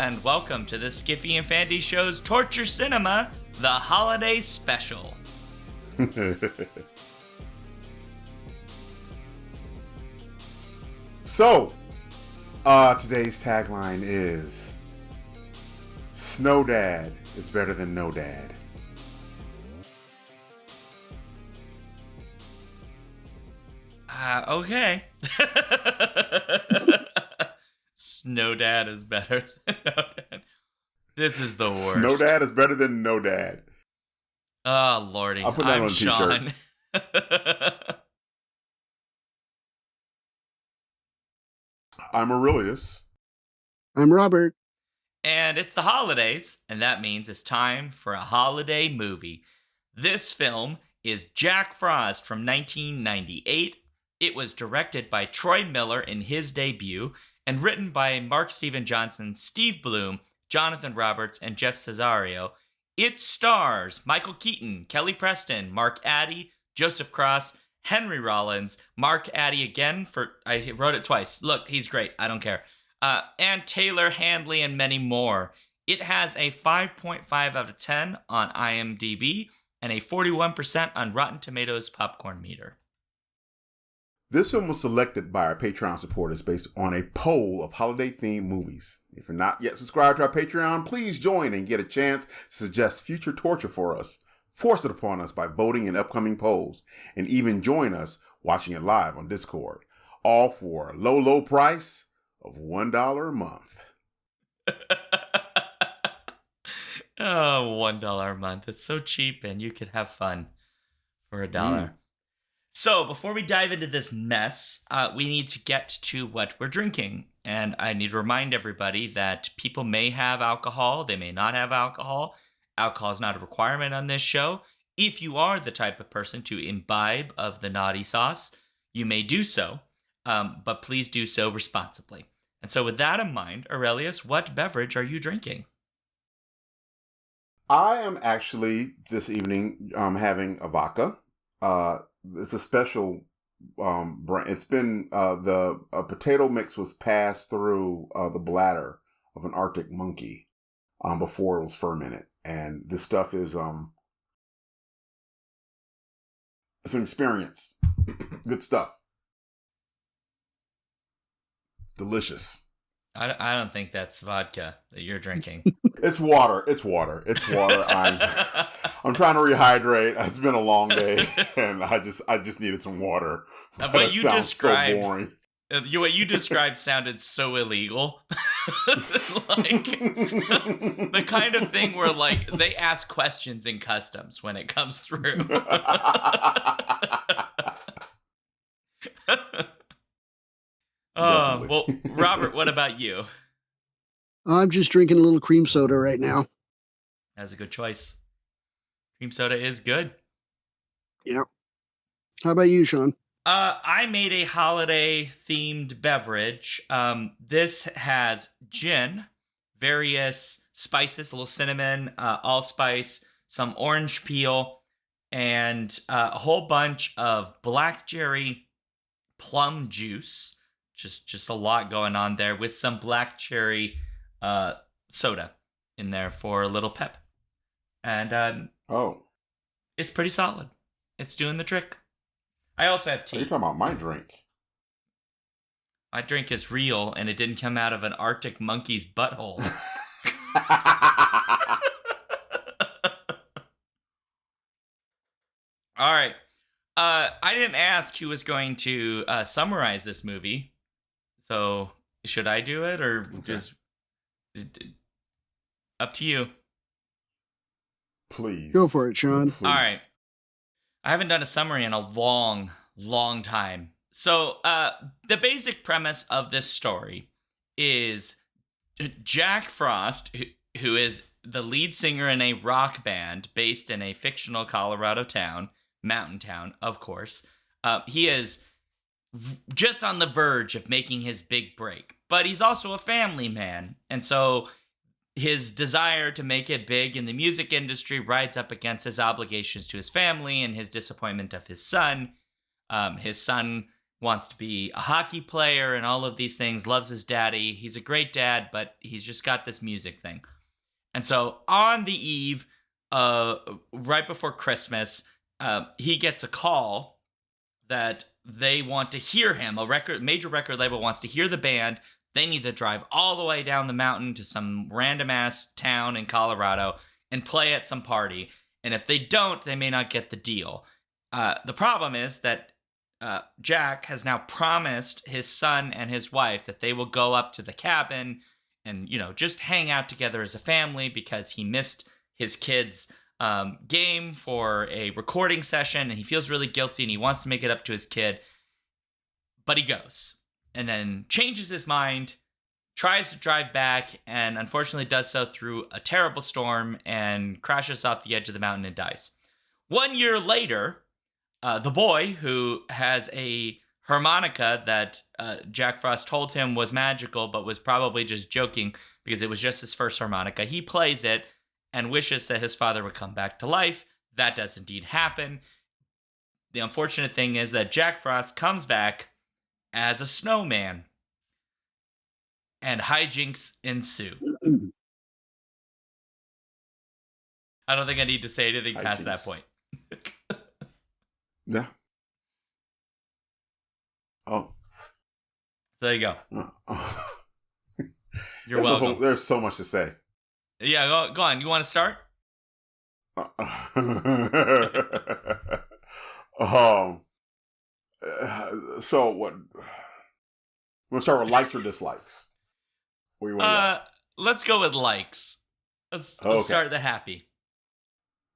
and welcome to the Skiffy and Fandy Show's Torture Cinema, the Holiday Special. So, today's tagline is Snow Dad is better than no dad. Okay. Snow Dad is better than no dad. This is the worst. Snow Dad is better than no dad. Oh, Lordy. I'll put that on a Shaun. t-shirt. I'm Aurelius. I'm Robert. And it's the holidays, and that means it's time for a holiday movie. This film is Jack Frost from 1998. It was directed by Troy Miller in his debut and written by Mark Steven Johnson, Steve Bloom, Jonathan Roberts, and Jeff Cesario. It stars Michael Keaton, Kelly Preston, Mark Addy, Joseph Cross, Henry Rollins, Mark Addy again I wrote it twice. Look, he's great. I don't care. And Taylor Handley and many more. It has a 5.5 out of 10 on IMDb and a 41% on Rotten Tomatoes popcorn meter. This film was selected by our Patreon supporters based on a poll of holiday-themed movies. If you're not yet subscribed to our Patreon, please join and get a chance to suggest future torture for us. Force it upon us by voting in upcoming polls, and even join us watching it live on Discord. All for a low, low price of $1 a month. Oh, $1 a month. It's so cheap, and you could have fun for $1. So before we dive into this mess, we need to get to what we're drinking. And I need to remind everybody that people may have alcohol. They may not have alcohol. Alcohol is not a requirement on this show. If you are the type of person to imbibe of the naughty sauce, you may do so. But please do so responsibly. And so with that in mind, Aurelius, what beverage are you drinking? I am actually, this evening, having a vodka. It's a special brand. It's been the potato mix was passed through the bladder of an Arctic monkey before it was fermented, and this stuff is it's an experience. Good stuff. It's delicious. I don't think that's vodka that you're drinking. It's water. It's water. It's water. I'm trying to rehydrate. It's been a long day, and I just needed some water. But you described so boring. What you described sounded so illegal. Like the kind of thing where like they ask questions in customs when it comes through. Well, Robert, what about you? I'm just drinking a little cream soda right now. That's a good choice. Cream soda is good. Yeah. How about you, Shaun? I made a holiday-themed beverage. This has gin, various spices, a little cinnamon, allspice, some orange peel, and a whole bunch of black cherry plum juice. Just a lot going on there with some black cherry soda in there for a little pep. And it's pretty solid. It's doing the trick. I also have tea. Are you talking about my drink? My drink is real, and it didn't come out of an Arctic monkey's butthole. All right. I didn't ask who was going to summarize this movie. So, should I do it, or just up to you? Please. Go for it, Shaun. Please. All right. I haven't done a summary in a long, long time. So, the basic premise of this story is Jack Frost, who is the lead singer in a rock band based in a fictional Colorado town, mountain town, of course. He is just on the verge of making his big break, but he's also a family man. And so his desire to make it big in the music industry rides up against his obligations to his family and his disappointment of his son. His son wants to be a hockey player and all of these things, loves his daddy. He's a great dad, but he's just got this music thing. And so on the eve, right before Christmas, he gets a call that they want to hear him. Major record label wants to hear the band. They need to drive all the way down the mountain to some random ass town in Colorado and play at some party. And if they don't, they may not get the deal. The problem is that Jack has now promised his son and his wife that they will go up to the cabin and, just hang out together as a family because he missed his kids' game for a recording session and he feels really guilty and he wants to make it up to his kid. But he goes and then changes his mind, tries to drive back, and unfortunately does so through a terrible storm and crashes off the edge of the mountain and dies. 1 year later, the boy who has a harmonica that Jack Frost told him was magical but was probably just joking because it was just his first harmonica, he plays it and wishes that his father would come back to life. That does indeed happen. The unfortunate thing is that Jack Frost comes back as a snowman and hijinks ensue. I don't think I need to say anything past that point. Yeah. Oh. There you go. You're welcome. There's so much to say. Yeah, go on. You want to start? So what? We'll start with likes or dislikes. Where you want to go? Let's go with likes. Let's start the happy.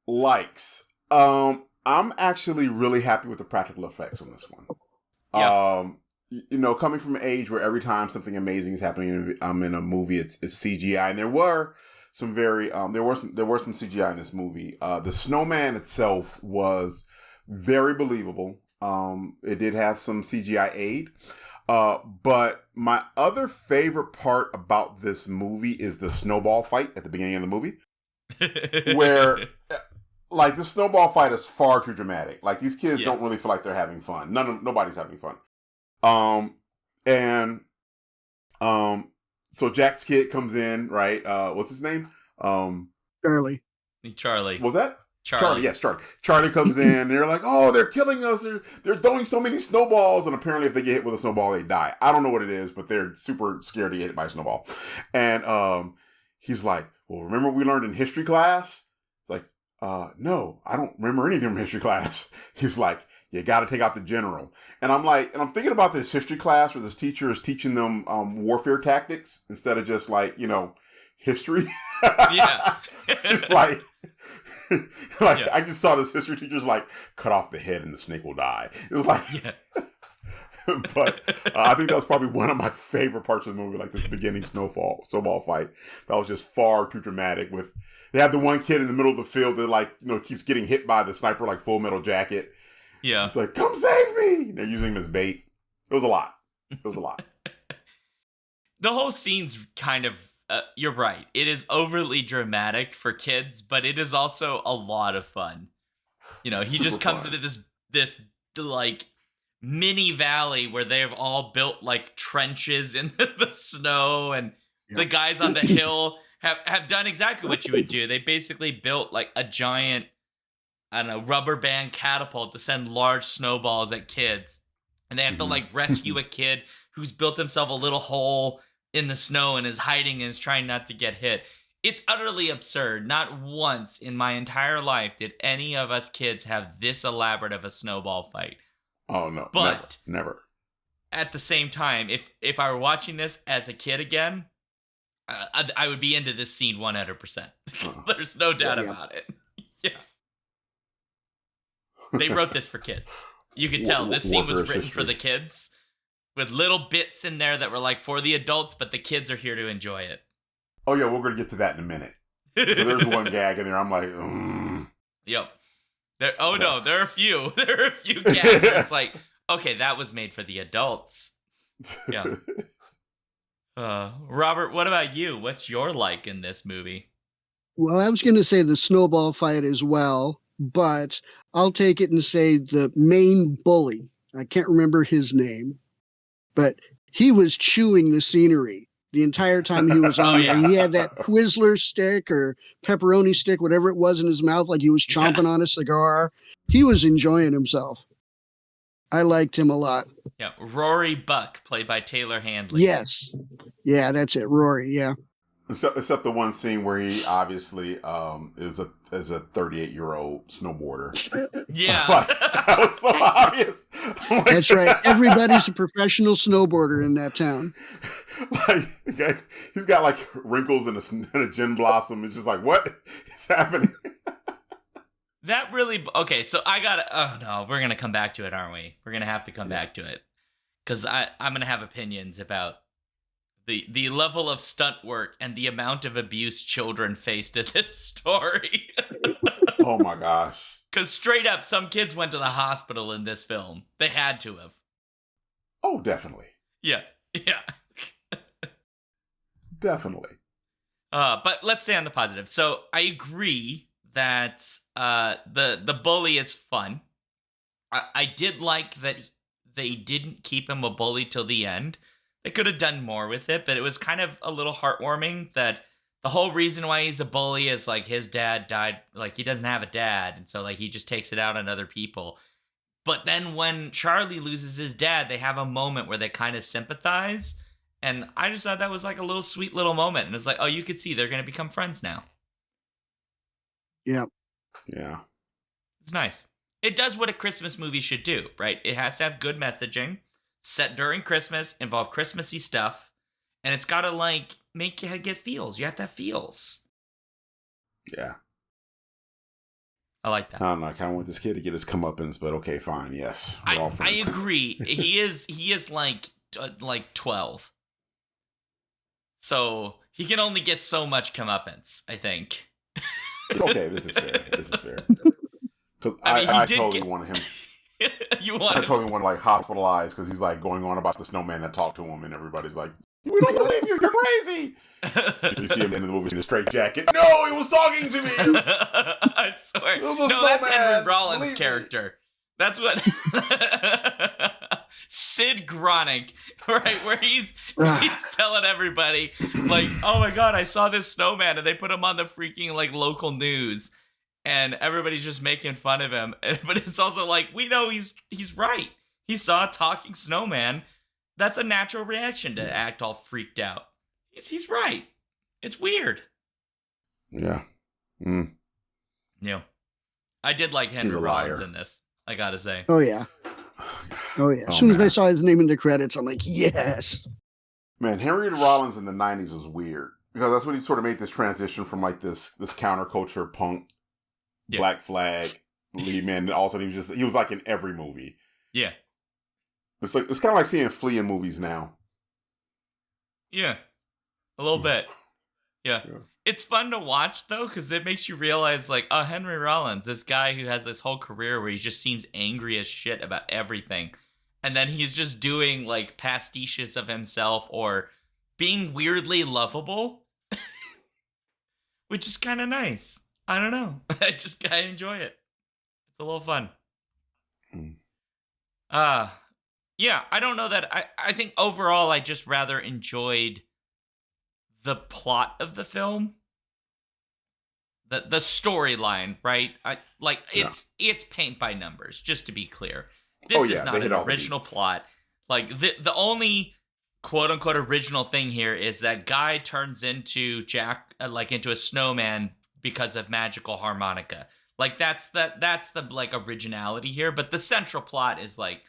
Likes. I'm actually really happy with the practical effects on this one. Yep. Coming from an age where every time something amazing is happening in a movie, it's CGI, and there were some there were some CGI in this movie. The snowman itself was very believable. It did have some CGI aid. But my other favorite part about this movie is the snowball fight at the beginning of the movie, where like the snowball fight is far too dramatic. Like these kids don't really feel like they're having fun. Nobody's having fun. So Jack's kid comes in, right? What's his name? Charlie. Charlie. Was that? Charlie. Yes, Charlie. Charlie comes in and they're like, oh, they're killing us. They're throwing so many snowballs. And apparently if they get hit with a snowball, they die. I don't know what it is, but they're super scared to get hit by a snowball. And he's like, well, remember what we learned in history class? It's like, no, I don't remember anything from history class. He's like, you got to take out the general. And I'm thinking about this history class where this teacher is teaching them warfare tactics instead of just like, history. Yeah. Just like I just saw this history teacher's like, cut off the head and the snake will die. It was like, but I think that was probably one of my favorite parts of the movie, like this beginning snowball fight. That was just far too dramatic. They have the one kid in the middle of the field that keeps getting hit by the sniper like Full Metal Jacket. Yeah. It's like, come save me! They're using him as bait. It was a lot. The whole scene's kind of, you're right. It is overly dramatic for kids, but it is also a lot of fun. He just comes into this like mini valley where they've all built like trenches in the snow, and the guys on the hill have done exactly what you would do. They basically built like a giant, I don't know, rubber band catapult to send large snowballs at kids. And they have to like rescue a kid who's built himself a little hole in the snow and is hiding and is trying not to get hit. It's utterly absurd. Not once in my entire life did any of us kids have this elaborate of a snowball fight. Oh, no. But never. At the same time, if I were watching this as a kid again, I would be into this scene 100%. There's no doubt about it. Yeah. They wrote this for kids. You could tell this scene was written for the kids, with little bits in there that were like for the adults, but the kids are here to enjoy it. Oh yeah, we're gonna get to that in a minute. There's one gag in there. I'm like, Yep. There are a few. There are a few gags where it's like, okay, that was made for the adults. Yeah. Robert, what about you? What's your like in this movie? Well, I was going to say the snowball fight as well, but I'll take it and say the main bully I can't remember his name, but he was chewing the scenery the entire time he was on there. yeah. He had that Twizzler stick or pepperoni stick, whatever it was in his mouth, like he was chomping on a cigar. He was enjoying himself. I liked him a lot. Yeah, Rory Buck, played by Taylor Handley. Yes. Yeah, that's it. Rory, yeah. Except the one scene where he obviously is a 38-year-old snowboarder. Yeah. That was so obvious. That's right. Everybody's a professional snowboarder in that town. Like, he's got like wrinkles and a gin blossom. It's just like, what is happening? That really... Okay, so I gotta... Oh, no, we're gonna come back to it, aren't we? We're gonna have to come back to it. Because I'm gonna have opinions about the level of stunt work and the amount of abuse children faced in this story. Oh, my gosh. Because straight up, some kids went to the hospital in this film. They had to have. Oh, definitely. Yeah. Definitely. But let's stay on the positive. So I agree that the bully is fun. I did like that they didn't keep him a bully till the end. They could have done more with it, but it was kind of a little heartwarming that the whole reason why he's a bully is like his dad died, like he doesn't have a dad, and so like he just takes it out on other people. But then when Charlie loses his dad, they have a moment where they kind of sympathize, and I just thought that was like a little sweet little moment, and it's like, oh, you could see they're going to become friends now. Yeah. Yeah. It's nice. It does what a Christmas movie should do, right? It has to have good messaging, set during Christmas, involve Christmassy stuff, and it's got to like make you get feels. You have to have feels. Yeah. I like that. I don't know. I kind of want this kid to get his comeuppance, but okay, fine. Yes. I agree. He is like 12. So he can only get so much comeuppance, I think. Okay, this is fair. Because I mean, I totally wanted him. I totally want to like hospitalized because he's like going on about the snowman that talked to him, and everybody's like, "We don't believe you. You're crazy." You see him in the movie in a straight jacket. No, he was talking to me. I swear. No, that's Henry Rollins' character. That's what Sid Gronick, right? Where he's telling everybody, like, "Oh my god, I saw this snowman," and they put him on the freaking like local news. And everybody's just making fun of him. But it's also like, we know he's right. He saw a talking snowman. That's a natural reaction to act all freaked out. He's right. It's weird. Yeah. Yeah. I did like Henry Rollins in this, I gotta say. Oh, yeah. As soon as I saw his name in the credits, I'm like, yes. Man, Henry Rollins in the 90s was weird. Because that's when he sort of made this transition from like this counterculture punk, Black Flag lead man. And all of a sudden he was like in every movie. Yeah. It's kind of like seeing Flea in movies now. Yeah. A little bit. Yeah. It's fun to watch though, because it makes you realize like, oh, Henry Rollins, this guy who has this whole career where he just seems angry as shit about everything. And then he's just doing like pastiches of himself or being weirdly lovable, which is kind of nice. I don't know. I enjoy it. It's a little fun. Yeah, I don't know that. I think overall I just rather enjoyed the plot of the film. The storyline, right? It's paint by numbers, just to be clear. This is not an original plot. Like the only quote unquote original thing here is that guy turns into Jack into a snowman because of magical harmonica. Like that's the like originality here, but the central plot is like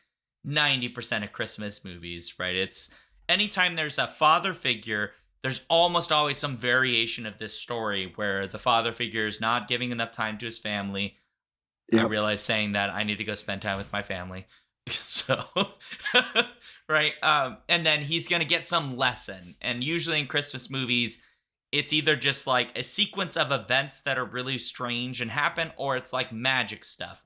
90% of Christmas movies, right? It's anytime there's a father figure, there's almost always some variation of this story where the father figure is not giving enough time to his family. Yep. I realize saying that I need to go spend time with my family. So, right. And then he's going to get some lesson. And usually in Christmas movies, it's either just like a sequence of events that are really strange and happen, or it's like magic stuff.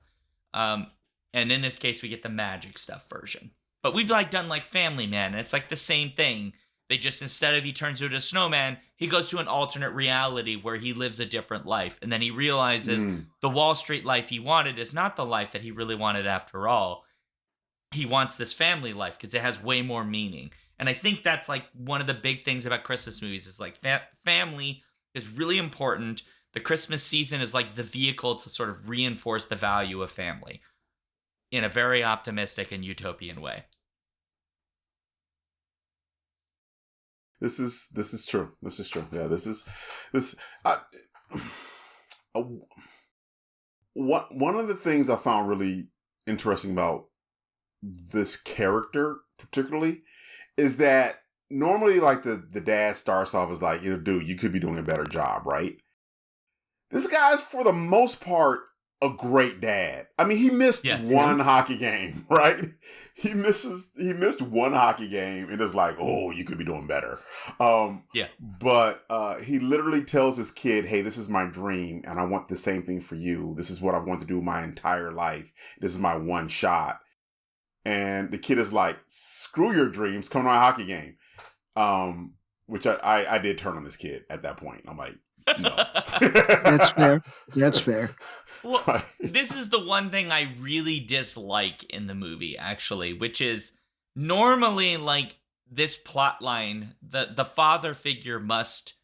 And in this case, we get the magic stuff version. But we've like done like Family Man, and it's like the same thing. They just, instead of he turns into a snowman, he goes to an alternate reality where he lives a different life. And then he realizes the Wall Street life he wanted is not the life that he really wanted after all. he wants this family life because it has way more meaning. And I think that's like one of the big things about Christmas movies is like family is really important. The Christmas season is like the vehicle to sort of reinforce the value of family in a very optimistic and utopian way. This is true. This is true. Yeah, one of the things I found really interesting about this character particularly is that normally like the dad starts off as like, dude, you could be doing a better job, right? This guy's for the most part a great dad. I mean, he missed one hockey game, right? He missed one hockey game and is like, oh, you could be doing better. But he literally tells his kid, hey, this is my dream and I want the same thing for you. This is what I want to do my entire life. This is my one shot. And the kid is like, screw your dreams, come to my hockey game. Which I did turn on this kid at that point. I'm like, no. That's fair. Well, this is the one thing I really dislike in the movie, actually, which is normally like this plot line, the father figure must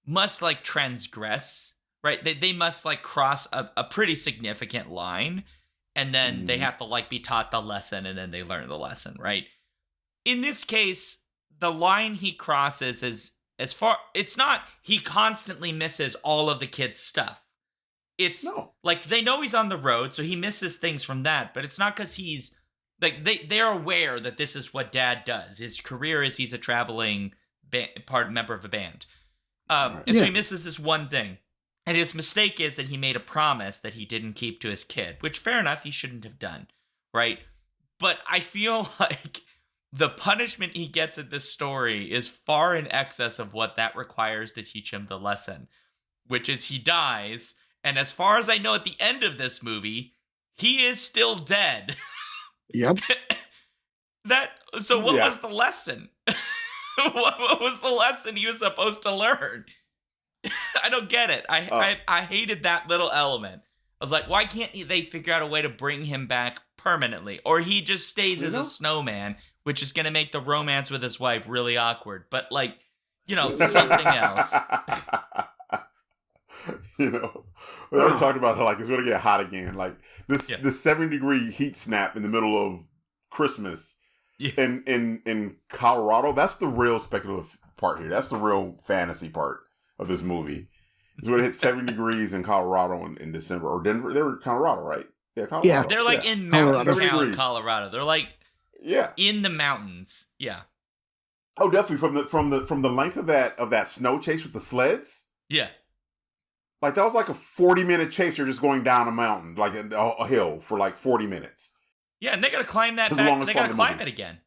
like transgress, right? They must like cross a pretty significant line, and then they have to like be taught the lesson, and then they learn the lesson, right? In this case, the line he crosses is it's not he constantly misses all of the kids' stuff. It's like they know he's on the road, so he misses things from that, but it's not because he's like they're aware that this is what dad does. His career is he's a traveling member of a band. So he misses this one thing. And his mistake is that he made a promise that he didn't keep to his kid, which fair enough, he shouldn't have done, right? But I feel like the punishment he gets in this story is far in excess of what that requires to teach him the lesson, which is he dies. And as far as I know, at the end of this movie, he is still dead. Yep. So what was the lesson? What was the lesson he was supposed to learn? I don't get it. I hated that little element. I was like, why can't they figure out a way to bring him back permanently? Or he just stays as a snowman, which is going to make the romance with his wife really awkward. But like, something else. We already talked about how like it's going to get hot again. Like this 70-degree heat snap in the middle of Christmas in Colorado. That's the real speculative part here. That's the real fantasy part of this movie. It's when it hit 70 degrees in Colorado in December, or Denver. They were in Colorado, right? Yeah, Colorado. Yeah, they're like in mountain town, Colorado. They're like in the mountains. Yeah. Oh, definitely from the length of that snow chase with the sleds. Yeah. Like, that was like a 40-minute chase. You're just going down a mountain, like a hill, for like 40 minutes. Yeah, and they got to climb that back. They got to climb it again.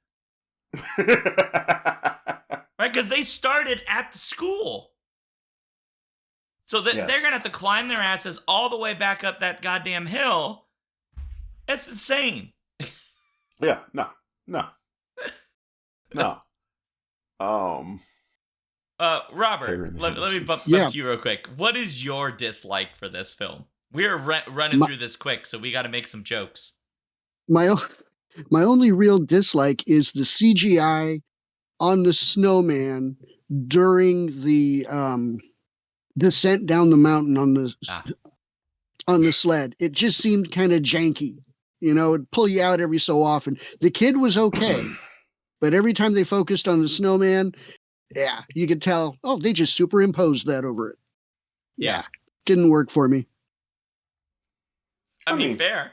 Right? Because they started at the school. So they're going to have to climb their asses all the way back up that goddamn hill. That's insane. Yeah, no. Robert, let me bump to you real quick. What is your dislike for this film? We're running through this quick, so we got to make some jokes. My only real dislike is the CGI on the snowman during the descent down the mountain on the sled. It just seemed kind of janky. It'd pull you out every so often. The kid was okay, but every time they focused on the snowman, you could tell, they just superimposed that over it. Yeah. Didn't work for me. I mean, fair.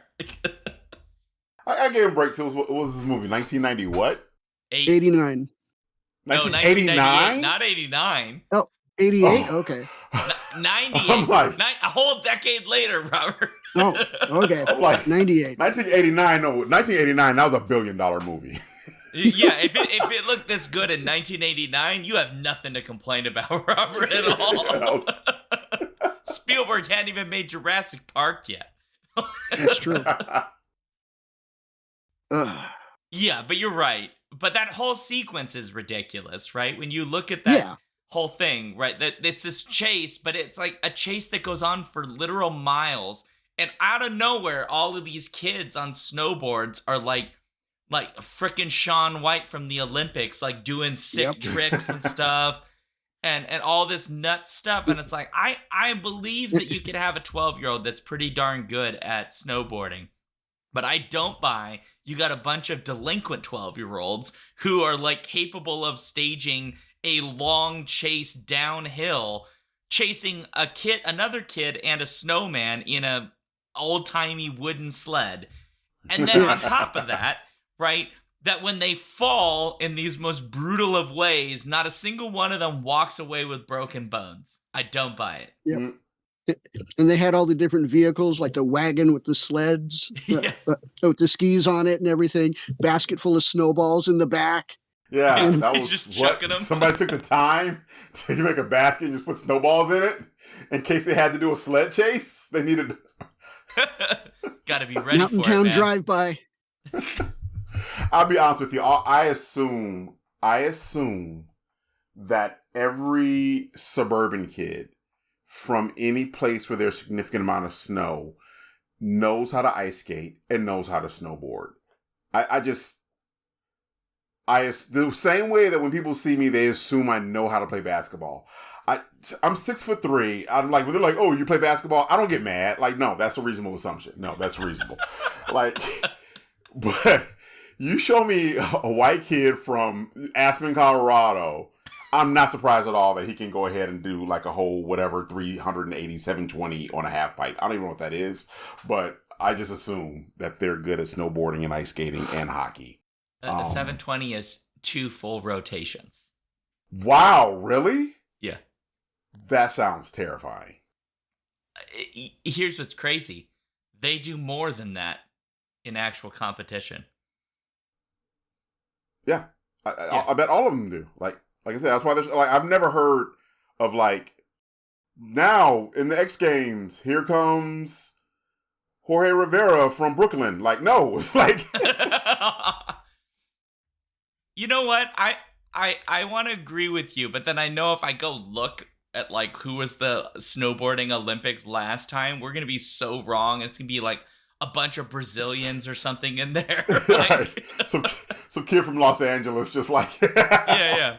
I gave him breaks. What was this movie? 1990 what? 89. 1989? Not 89. Oh, 88? Oh. Okay. 98. Like, a whole decade later, Robert. Oh, okay. Like, 98. 1989, 1989, that was $1 billion movie. Yeah, if it looked this good in 1989, you have nothing to complain about, Robert, at all. Spielberg hadn't even made Jurassic Park yet. That's true. Yeah, but you're right. But that whole sequence is ridiculous, right? When you look at that whole thing, right? That it's this chase, but it's like a chase that goes on for literal miles. And out of nowhere, all of these kids on snowboards are like like frickin' Shaun White from the Olympics, like doing sick tricks and stuff. And all this nut stuff. And it's like, I believe that you could have a 12-year-old that's pretty darn good at snowboarding. But I don't buy you got a bunch of delinquent 12-year-olds who are like capable of staging a long chase downhill, chasing another kid and a snowman in a old-timey wooden sled. And then on top of that, right, that when they fall in these most brutal of ways, not a single one of them walks away with broken bones. I don't buy it. Yep. And they had all the different vehicles, like the wagon with the sleds, with the skis on it and everything, basket full of snowballs in the back. Yeah, and that was just what chucking them. Somebody took the time to make a basket and just put snowballs in it in case they had to do a sled chase. They needed. Got to be ready Mountain for Town it, man. drive-by. I'll be honest with you. I assume that every suburban kid from any place where there's a significant amount of snow knows how to ice skate and knows how to snowboard. The same way that when people see me, they assume I know how to play basketball. I'm 6'3". I'm like, when they're like, "Oh, you play basketball?" I don't get mad. Like, no, that's a reasonable assumption. No, that's reasonable. Like, but you show me a white kid from Aspen, Colorado, I'm not surprised at all that he can go ahead and do like a whole whatever 380, 720 on a half pipe. I don't even know what that is, but I just assume that they're good at snowboarding and ice skating and hockey. A 720 is 2 full rotations. Wow, really? Yeah. That sounds terrifying. Here's what's crazy. They do more than that in actual competition. Yeah. I bet all of them do. Like I said, that's why there's like I've never heard of like now in the X Games, here comes Jorge Rivera from Brooklyn. Like, no, it's like you know what? I want to agree with you, but then I know if I go look at like who was the snowboarding Olympics last time, we're gonna be so wrong. It's gonna be like a bunch of Brazilians or something in there. Like, right. Some kid from Los Angeles, just like yeah.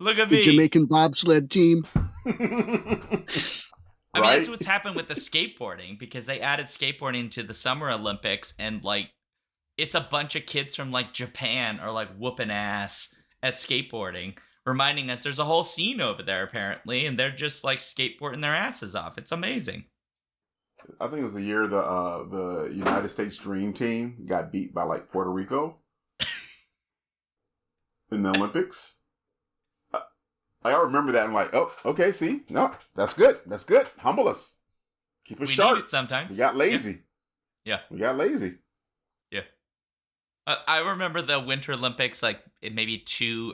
Look at me, the Jamaican bobsled team. I mean, that's what's happened with the skateboarding, because they added skateboarding to the Summer Olympics, and like it's a bunch of kids from like Japan are like whooping ass at skateboarding, reminding us there's a whole scene over there apparently, and they're just like skateboarding their asses off. It's amazing. I think it was the year the United States Dream Team got beat by like Puerto Rico in the Olympics. I remember that. I'm like, oh, okay, see, no, that's good. That's good. Humble us, keep us sharp. Need it sometimes. We got lazy. Yeah, we got lazy. Yeah. I remember the Winter Olympics, like maybe two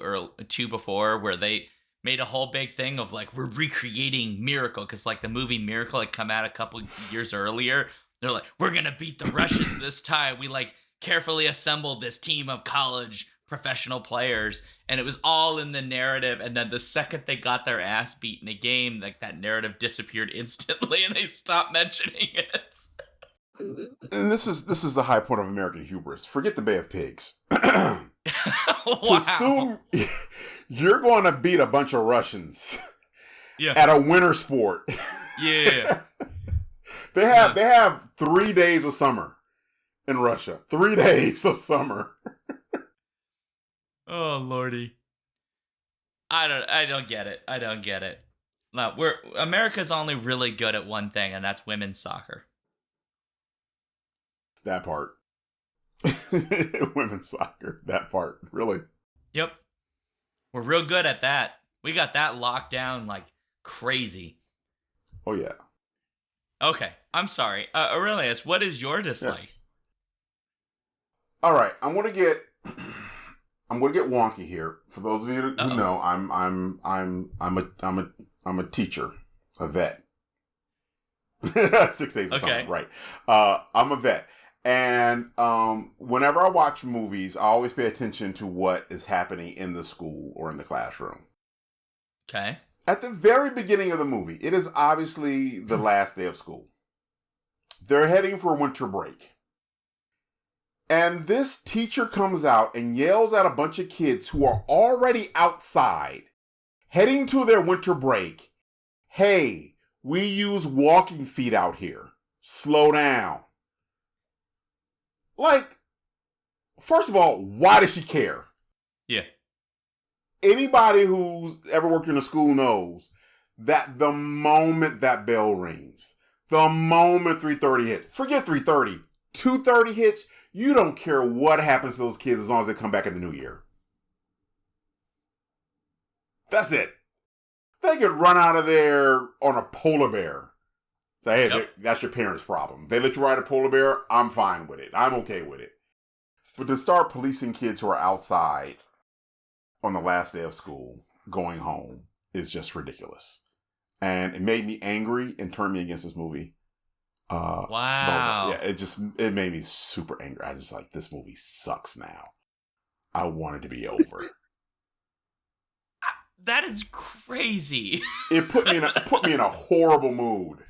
before, where they made a whole big thing of like, we're recreating Miracle, because like the movie Miracle had come out a couple years earlier. They're like, we're gonna beat the Russians this time. We like carefully assembled this team of college professional players, and it was all in the narrative. And then the second they got their ass beat in a game, like that narrative disappeared instantly, and they stopped mentioning it. And this is the high point of American hubris. Forget the Bay of Pigs. Wow. To assume you're going to beat a bunch of Russians Yeah. at a winter sport. Yeah. They have 3 days of summer in Russia. 3 days of summer. Oh lordy. I don't get it. I don't get it. No, America's only really good at one thing, and that's women's soccer. That part. Women's soccer. That part. Really. Yep. We're real good at that. We got that locked down like crazy. Oh yeah. Okay. I'm sorry. Aurelius, what is your dislike? Yes. All right. I'm gonna get wonky here. For those of you who know, I'm a teacher, a vet. 6 days of summer, right? I'm a vet, and whenever I watch movies, I always pay attention to what is happening in the school or in the classroom. Okay. At the very beginning of the movie, it is obviously the last day of school. They're heading for winter break. And this teacher comes out and yells at a bunch of kids who are already outside, heading to their winter break. Hey, we use walking feet out here. Slow down. Like, first of all, why does she care? Yeah. Anybody who's ever worked in a school knows that the moment that bell rings, the moment 3:30 hits, forget 3:30, 2:30 hits, you don't care what happens to those kids as long as they come back in the new year. That's it. They could run out of there on a polar bear. Say, hey, that's your parents' problem. They let you ride a polar bear, I'm fine with it. I'm okay with it. But to start policing kids who are outside on the last day of school going home is just ridiculous. And it made me angry and turned me against this movie. Wow. Yeah, it made me super angry. I just like, this movie sucks now. I want it to be over. That is crazy. It put me in a horrible mood.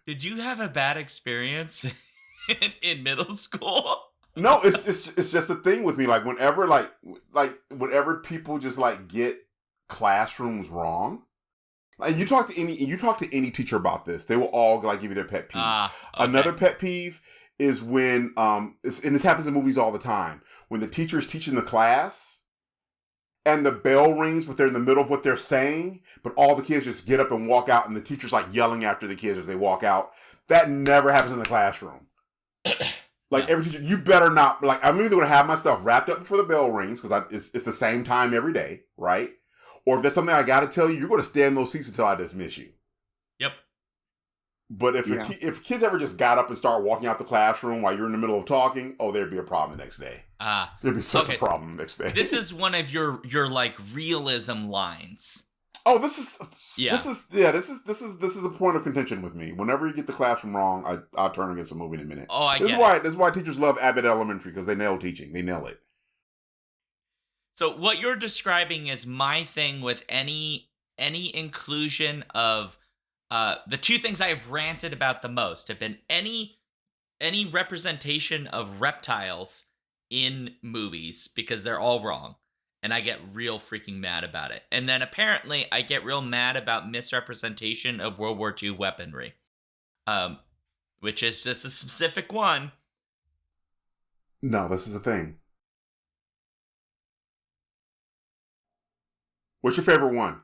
Did you have a bad experience in middle school? No, it's just a thing with me. Like whenever people just like get classrooms wrong. And you talk to any teacher about this, they will all like give you their pet peeves. Okay. Another pet peeve is when and this happens in movies all the time, when the teacher is teaching the class and the bell rings, but they're in the middle of what they're saying, but all the kids just get up and walk out, and the teacher's like yelling after the kids as they walk out. That never happens in the classroom. Like every teacher, you better not. Like I'm either going to have my stuff wrapped up before the bell rings because it's the same time every day, right? Or if there's something I got to tell you, you're going to stay in those seats until I dismiss you. Yep. But if kids ever just got up and start walking out the classroom while you're in the middle of talking, there's be a problem the next day. There'd be such a problem the next day. This is one of your like realism lines. Oh, this is a point of contention with me. Whenever you get the classroom wrong, I'll turn against the movie in a minute. Oh, This is why teachers love Abbott Elementary, because they nail teaching. They nail it. So what you're describing is my thing with any inclusion of the two things I have ranted about the most have been any representation of reptiles in movies, because they're all wrong. And I get real freaking mad about it. And then apparently I get real mad about misrepresentation of World War II weaponry. Which is just a specific one. No, this is the thing. What's your favorite one?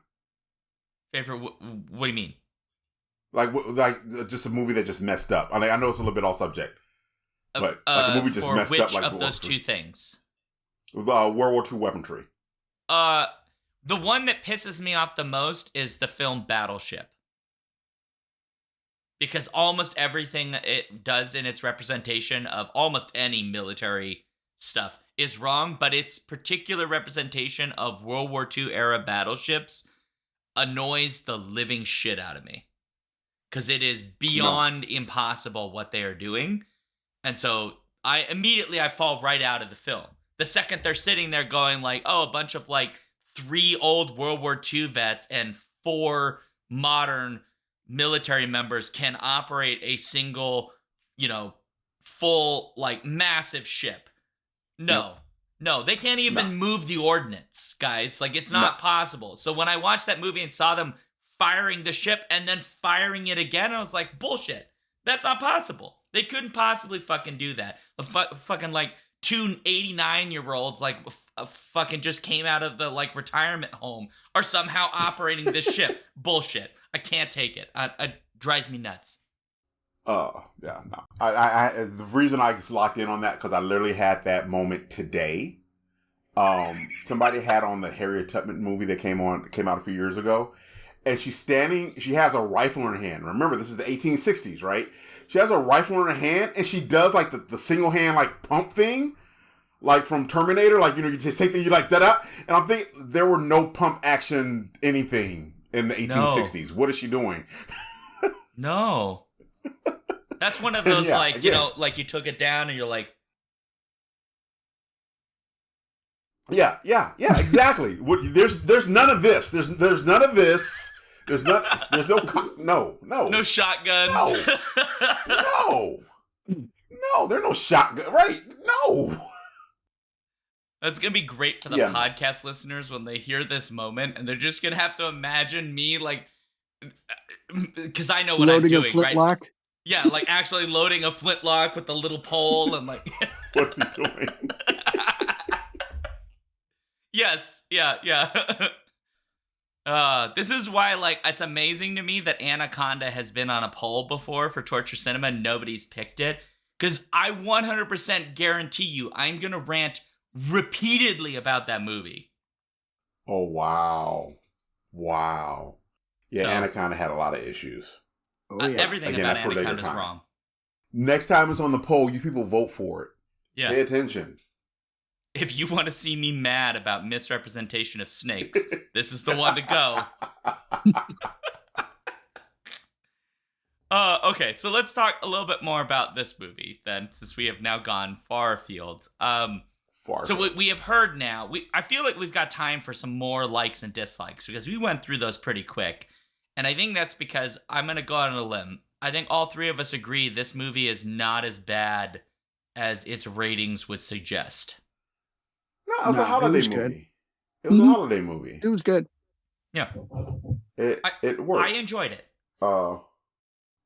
What do you mean? Like just a movie that just messed up. I know it's a little bit off subject. But like a movie just messed up. Like which of those two things? World War II weaponry. The one that pisses me off the most is the film Battleship. Because almost everything it does in its representation of almost any military stuff is wrong, but its particular representation of World War II era battleships annoys the living shit out of me. Because it is beyond impossible what they are doing. And so I fall right out of the film. The second they're sitting there going like, oh, a bunch of like 3 old World War II vets and 4 modern military members can operate a single, full, like massive ship. No, they can't even move the ordnance, guys. Like it's not possible. So when I watched that movie and saw them firing the ship and then firing it again, I was like, bullshit. That's not possible. They couldn't possibly fucking do that. Fucking like 2 89-year-olds like fucking just came out of the like retirement home are somehow operating this ship. Bullshit. I can't take it. It drives me nuts. Yeah, no. I the reason I locked in on that because I literally had that moment today. Somebody had on the Harriet Tubman movie that came out a few years ago, and she has a rifle in her hand. Remember, this is the 1860s, right? She has a rifle in her hand, and she does like the single hand like pump thing, like from Terminator. Like you just take you like da. And I'm thinking there were no pump action anything in the 1860s. No. What is she doing? No. That's one of those like you took it down and you're like, yeah, exactly. There's none of this. There's none of this. There's no shotguns. No. No, they're no shotgun. Right? No. That's going to be great for the podcast listeners when they hear this moment, and they're just going to have to imagine me, like, because I know what I'm doing, Loading a flintlock? Right? Yeah, like actually loading a flintlock with a little pole and like... What's he doing? Yes, yeah. This is why, like, it's amazing to me that Anaconda has been on a poll before for Torture Cinema. Nobody's picked it. Because I 100% guarantee you I'm going to rant repeatedly about that movie. Oh, wow. Yeah, so, Anaconda had a lot of issues. Oh, yeah. Everything about Anaconda is wrong. Next time it's on the poll, you people vote for it. Yeah. Pay attention. If you want to see me mad about misrepresentation of snakes, this is the one to go. Okay, so let's talk a little bit more about this movie then, since we have now gone far afield. We have heard now. I feel like we've got time for some more likes and dislikes because we went through those pretty quick. And I think that's because I'm going to go out on a limb. I think all three of us agree this movie is not as bad as its ratings would suggest. No, it was a holiday movie. It was a holiday movie. It was good. Yeah. It worked. I enjoyed it.